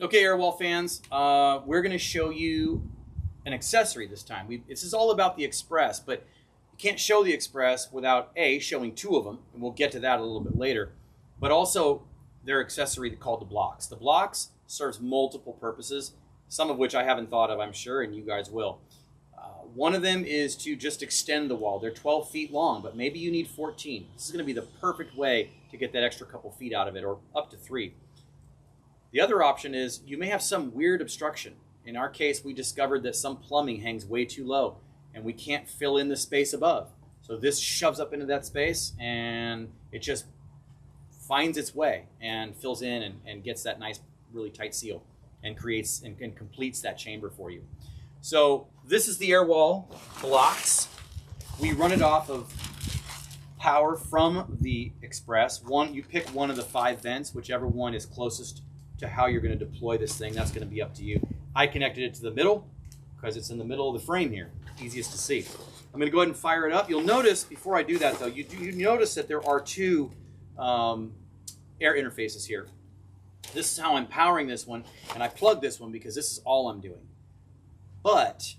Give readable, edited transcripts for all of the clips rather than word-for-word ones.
Okay, Airwall fans, we're going to show you an accessory this time. This is all about the Xpress, but you can't show the Xpress without showing two of them, and we'll get to that a little bit later, but also their accessory called the Blox. The Blox serves multiple purposes, some of which I haven't thought of, I'm sure, and you guys will. One of them is to just extend the wall. They're 12 feet long, but maybe you need 14. This is going to be the perfect way to get that extra couple feet out of it, or up to 3. The other option is you may have some weird obstruction. In our case, we discovered that some plumbing hangs way too low and we can't fill in the space above. So this shoves up into that space and it just finds its way and fills in and gets that nice, really tight seal and creates and completes that chamber for you. So this is the Airwall Blox. We run it off of power from the Xpress. You pick one of the 5 vents, whichever one is closest to how you're going to deploy this thing. That's going to be up to you. I connected it to the middle because it's in the middle of the frame here, easiest to see. I'm going to go ahead and fire it up. You'll notice, before I do that though, you notice that there are 2 air interfaces here. This is how I'm powering this one, and I plug this one because this is all I'm doing. But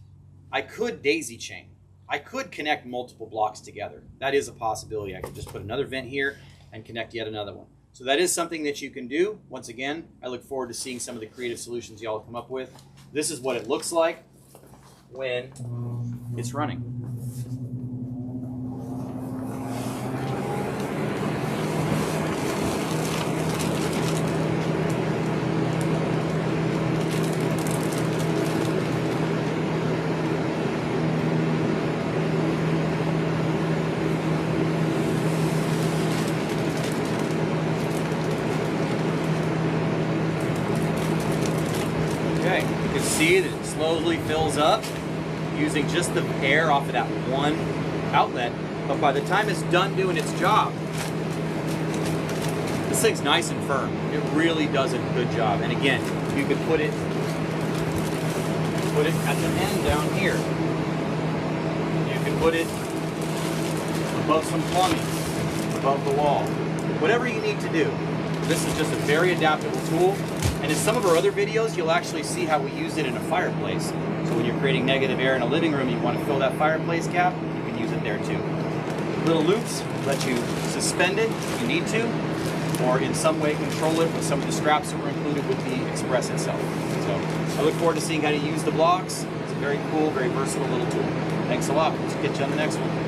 I could daisy chain. I could connect multiple blocks together. That is a possibility. I could just put another vent here and connect yet another one. So that is something that you can do. Once again, I look forward to seeing some of the creative solutions y'all come up with. This is what it looks like when it's running. Okay, you can see that it slowly fills up using just the air off of that one outlet, but by the time it's done doing its job, this thing's nice and firm. It really does a good job. And again, you could put it at the end down here. You can put it above some plumbing, above the wall, whatever you need to do. This is just a very adaptable tool. And in some of our other videos, you'll actually see how we use it in a fireplace. So when you're creating negative air in a living room, you want to fill that fireplace cap, you can use it there too. Little loops let you suspend it if you need to, or in some way control it with some of the straps that were included with the Xpress itself. So I look forward to seeing how to use the Blox. It's a very cool, very versatile little tool. Thanks a lot. Let's get you on the next one.